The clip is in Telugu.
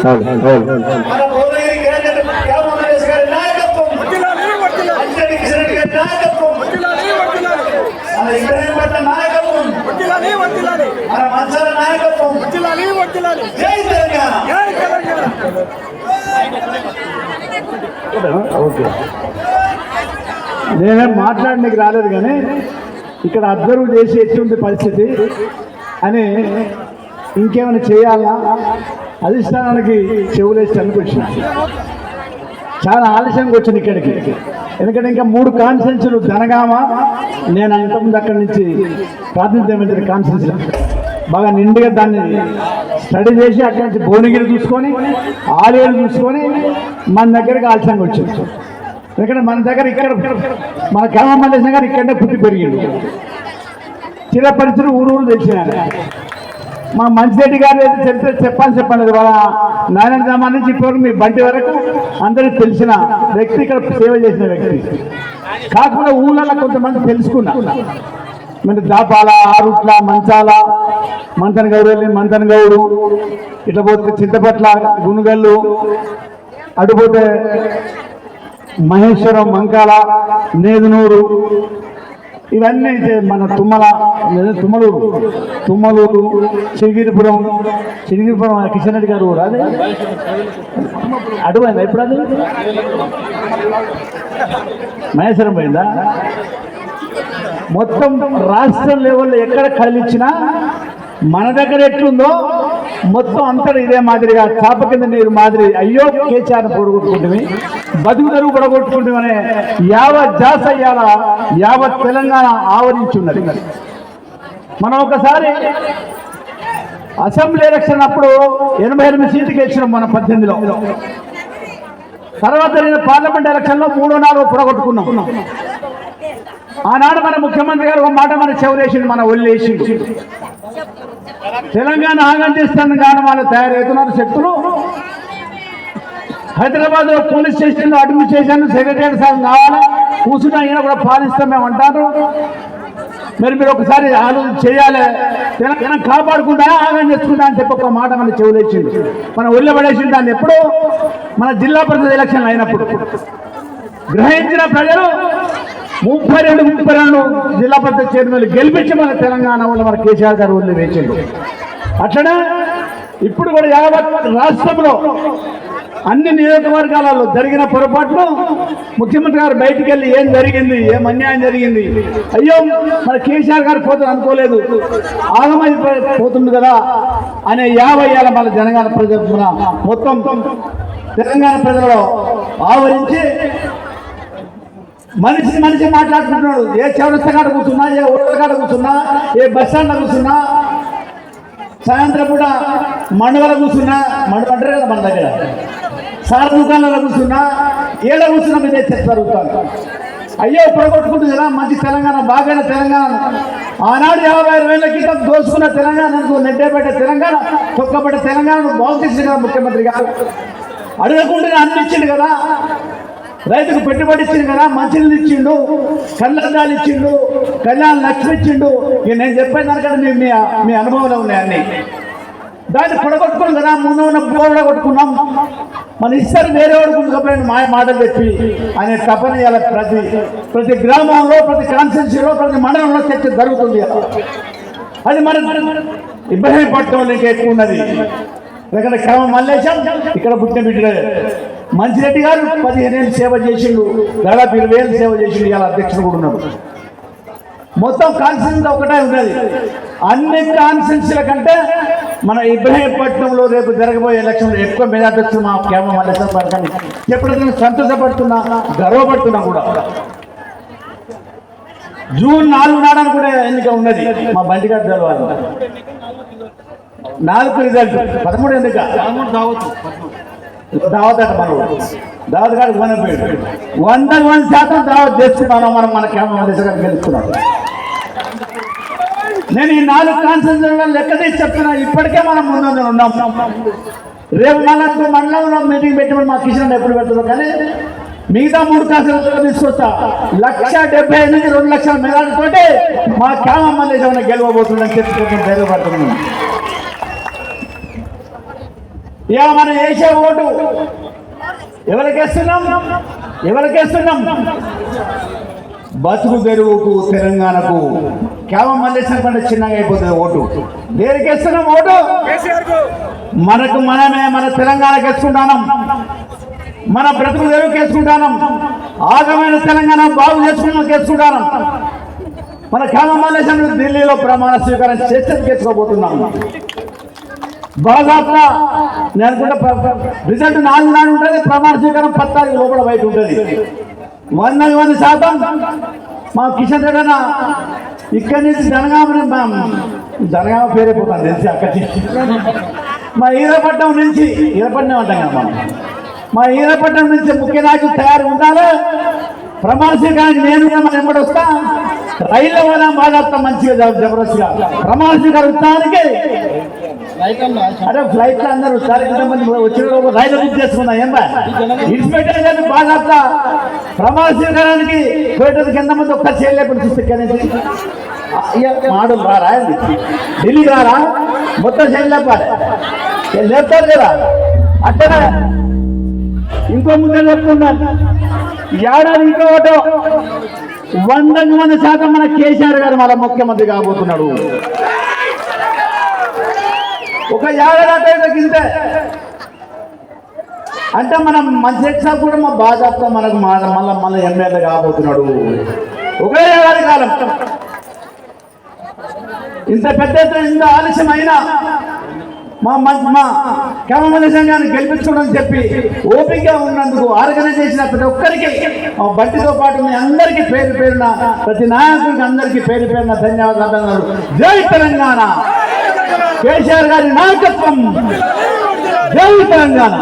ఓకే, నేనేం మాట్లాడడానికి రాలేదు కానీ ఇక్కడ అబ్జర్వ్ చేసి ఎట్లుంది పరిస్థితి అని ఇంకేమైనా చేయాలా అధిష్టానానికి చెవులేసి అనుకొచ్చిన చాలా ఆలస్యంగా వచ్చింది ఇక్కడికి. ఎందుకంటే ఇంకా 3 కాన్ఫరెన్సులు జనగామ, నేను ఇంతకుముందు అక్కడి నుంచి ప్రాతినిధ్యం కాన్ఫరెన్స్ బాగా నిండుగా దాన్ని స్టడీ చేసి అక్కడి నుంచి భువనగిరి చూసుకొని ఆలేరు చూసుకొని మన దగ్గరికి ఆలస్యంగా వచ్చింది. ఎందుకంటే మన దగ్గర ఇక్కడ మన గ్రామం గారు ఇక్కడనే పుట్టి పెరిగింది, చిరపరిచయం ఊరు తెలిసినారు. మా మంచిరెడ్డి గారు అయితే చెప్పండి వాళ్ళ నారాయణ గ్రామం నుంచి ఇప్పటివరకు మీ బండి వరకు అందరికీ తెలిసిన వ్యక్తి, ఇక్కడ సేవ చేసిన వ్యక్తి. కాకుండా ఊళ్ళలో కొంతమంది తెలుసుకున్నా, మరి దాపాల, ఆరుట్ల, మంచాల, మంతన్ గౌడు, ఇట్లా పోతే చింతపట్ల, గునుగల్లు, అటుపోతే మహేశ్వరం, మంకాల, నేదునూరు, ఇవన్నీ మన తుమ్మలూరు, చిరిగిరిపురం కిషన్ రెడ్డి గారు ఊరు. అదే అటుపోయిందా ఇప్పుడు? అది మహేశ్వరం పోయిందా? మొత్తం రాష్ట్రం లెవెల్లో ఎక్కడ కదిలిచ్చినా మన దగ్గర ఎట్లుందో మొత్తం అంతా ఇదే మాదిరిగా చాప కింద నీరు మాదిరి అయ్యో కేచాన్ని పొడగొట్టుకుంటుంది, బతుకు తెరువు పొడగొట్టుకుంటామనే యావత్ జాస అయ్యాల యావత్ తెలంగాణ ఆవరించున్నది. మనం ఒకసారి అసెంబ్లీ ఎలక్షన్ అప్పుడు 88 సీట్లు గెలిచినాం మన 18లో. తర్వాత జరిగిన పార్లమెంట్ ఎలక్షన్లో 3-4 పొడగొట్టుకున్నాం. ఆనాడు మన ముఖ్యమంత్రి గారు ఒక మాట మన చెవులేసింది, మన ఒళ్ళేసి తెలంగాణ ఆగం చేస్తాను కానీ వాళ్ళు తయారవుతున్నారు శక్తులు. హైదరాబాద్ లో పోలీస్ స్టేషన్లో అడ్మినిస్ట్రేషన్ సెక్రటరీ సార్ కావాలి కూర్చున్నా ఈయన కూడా పాలిస్తాం మేము అంటారు. మీరు ఒకసారి ఆలోచన చేయాలి, తెలంగాణ కాపాడుకుంటా ఆగం చేసుకుంటా అని చెప్పి ఒక మాట మన చెవులేసింది, మన ఒళ్ళో పడేసింది. దాన్ని ఎప్పుడు మన జిల్లా పరిషత్ ఎలక్షన్ అయినప్పుడు గ్రహించిన ప్రజలు 32 జిల్లా పరిషత్ చైర్మన్లు గెలిపించి మన తెలంగాణ వాళ్ళు మన కేసీఆర్ గారు వాళ్ళు వేసిండు. అట్లనే ఇప్పుడు కూడా యావత్ రాష్ట్రంలో అన్ని నియోజకవర్గాలలో జరిగిన పొరపాట్లు ముఖ్యమంత్రి గారు బయటికి వెళ్ళి ఏం జరిగింది, ఏం అన్యాయం జరిగింది, అయ్యో మన కేసీఆర్ గారు పోతుంది అనుకోలేదు, ఆగమైపోతుంది కదా అనే 50 మన జనగాన ప్రజలు మొత్తం తెలంగాణ ప్రజలలో ఆవరించి మనిషి మాట్లాడుకుంటున్నాడు. ఏ చౌరస్తా కాడ కూర్చున్నా, ఏ ఓటర్ కాడ కూర్చున్నా, ఏ బస్ స్టాండ్ కూర్చున్నా, సాయంత్రం పూట మండవల కూర్చున్నా, అంటారు కదా మన దగ్గర, సార్ దుకాణాలలో కూర్చున్నా, ఏడ కూర్చున్నా మీద చెప్తారు. అయ్యో పొడగొట్టుకుంటుంది కదా మంచి తెలంగాణ, బాగైన తెలంగాణ. ఆనాడు 50,000 క్రితం దోసుకున్న తెలంగాణకు నెట్టేపేట తెలంగాణ, తొక్కబడ్డ తెలంగాణను బాగు చేసింది కదా ముఖ్యమంత్రి గారు. అడగకుండా అనిపించింది కదా, రైతుకు పెట్టుబడి ఇచ్చిండు కదా, మంచినీళ్ళు ఇచ్చిండు, కళ్ళద్దాలు ఇచ్చిండు, కళ్యాణ లక్ష్మి ఇచ్చిండు. ఇక నేను చెప్పేది దానికంటే మీ అనుభవంలో ఉన్నాయన్నీ. దాన్ని పొడగొట్టుకున్నాం కదా, ముందు ఉన్న పొడగొట్టుకున్నాం. మన ఇస్తారు వేరే వాడుకుంటున్న మాయ మాటలు చెప్పి అనే తపన ఇలా ప్రతి గ్రామంలో, ప్రతి కాన్స్టిట్యూన్సీలో, ప్రతి మండలంలో చర్చ జరుగుతుంది. అది మన ఇబ్రహీంపట్నంలో ఇంకా ఎక్కువ ఉన్నది. ఇక్కడ క్రమం మల్లేశం ఇక్కడ పుట్టిన బిడ్డలే. మంచిరెడ్డి గారు 15 ఏళ్ళు సేవ చేసిండు, దాదాపు 20 ఏళ్ళు సేవ చేసిండు. ఇలా అధ్యక్షుడు కూడా ఉన్నాడు. మొత్తం కాన్స్టిట్యూన్సీ ఒకటే ఉన్నది. అన్ని కాన్స్టిట్యూన్సీల కంటే మన ఇబ్రహీంపట్నంలో రేపు జరగబోయే ఎలక్షన్లో ఎక్కువ మెజార్టీ వస్తుంది మా కేమ మల్లేశం గారిని చెప్పడం సంతోషపడుతున్నా, గర్వపడుతున్నా కూడా. జూన్ 4 నాడని కూడా ఎన్నిక ఉన్నది. మా బండి గారు తెలవాలి 4 రిజల్ట్, 13 ఎన్నిక, దావత్ అట. మనం దావత్ గారికి పోయిపోయాడు 100% దావత్ చేసుకున్నాను మనం. మన కేమ మల్లేశం గారు గెలుస్తున్నాడు. నేను ఈ 4 కాన్స్టిట్యూన్సీలలో లెక్క తీసి చెప్తున్నా. ఇప్పటికే మనం ముందు ఉన్నాం. రేపు మనకు మండలంలో మీటింగ్ పెట్టినప్పుడు మా కిషన్ ఎప్పుడు పెడుతున్నాం, కానీ మిగతా 3 కాన్స్టిట్యూన్సీలో తీసుకొస్తా. 1,75,000 నుంచి 2 లక్షల మెజార్టీతోటి మా కేమ మల్లేశం గెలవబోతుందని చెప్పుకుంటున్నాం, ధైర్యపడుతున్నాం. ఇక మనం వేసే ఓటు ఎవరికేస్తున్నాం? బతుకు తెరువుకు, తెలంగాణకు. కేవలం మల్లేశ్వరం కంటే చిన్నగా అయిపోతుంది ఓటు. దేనికి వేస్తున్నాం ఓటు? మనకు మనమే, మన తెలంగాణకి వేసుకుంటాం, మన బ్రతుకు తెరువుకి వేసుకుంటాం, ఆగమైన తెలంగాణ బాగు చేసుకుంటాం. మన కేవలం మల్లేశ్వరం ఢిల్లీలో ప్రమాణ స్వీకారం చేస్తే చేసుకోబోతున్నాం. బాగా నేను అనుకుంటా రిజల్ట్ 4 నాడు ఉంటుంది, ప్రమాణ స్వీకారం 10 తారీఖు లోపల బయట ఉంటుంది. 100% మా కిషన్ రెడ్డి అన్న ఇక్కడి నుంచి జనగామ పేరైపోతాను తెలిసి అక్కడి మా ఈరపట్నం నుంచి, ఈరపట్నం అంటాం కదా మనం, మా ఈరపట్నం నుంచి ముఖ్య నాయకులు తయారు ఉండాలి. ప్రమాణ స్వీకారానికి నేను మనం ఎంబడి వస్తా, రైల్లో పోయినా మాట్లాడతాం మంచిగా జబర్దస్త్గా. ప్రమాణ స్వీకారానికి అదే ఫ్లైట్లో అందరూ మంది వచ్చిన రైలు బుక్ చేసుకున్నా ఏం ఇన్స్పెక్టర్ బాగా ప్రమాణ స్వీకారానికి పోయేటది కింద మంది ఒక్క చేయలేకుండా చూస్తే మాడు రారా ఢిల్లీ రారా మొత్తం చేయలేపాలి లేపుతారు కదా. అట్టనే ఇంకో ముందే చెప్తున్నాను, ఏడాది ఇంకో ఓటు 100% మన కేసీఆర్ గారు మన ముఖ్యమంత్రి కాబోతున్నాడు. ఒక 50 తగ్గితే అంటే మనం మంచి ఎక్సా కూడా మా బాధ్యత మనకు మళ్ళీ ఎమ్మెల్యే కాబోతున్నాడు. ఒకే ఏడాది కాలం ఇంత పెద్ద ఇంత ఆలస్యమైనా మా కేవలం సంఘాన్ని గెలిపించడం చెప్పి ఓపికగా ఉన్నందుకు ఆర్గనైజ్ చేసిన ప్రతి ఒక్కరికి మా బంటితో పాటు మీ అందరికీ పేరు పేరున, ప్రతి నాయకుడికి అందరికీ పేరు పేరున ధన్యవాదాలు. జై తెలంగాణ, కేసీఆర్ గారి నాయకత్వం. జై తెలంగాణ.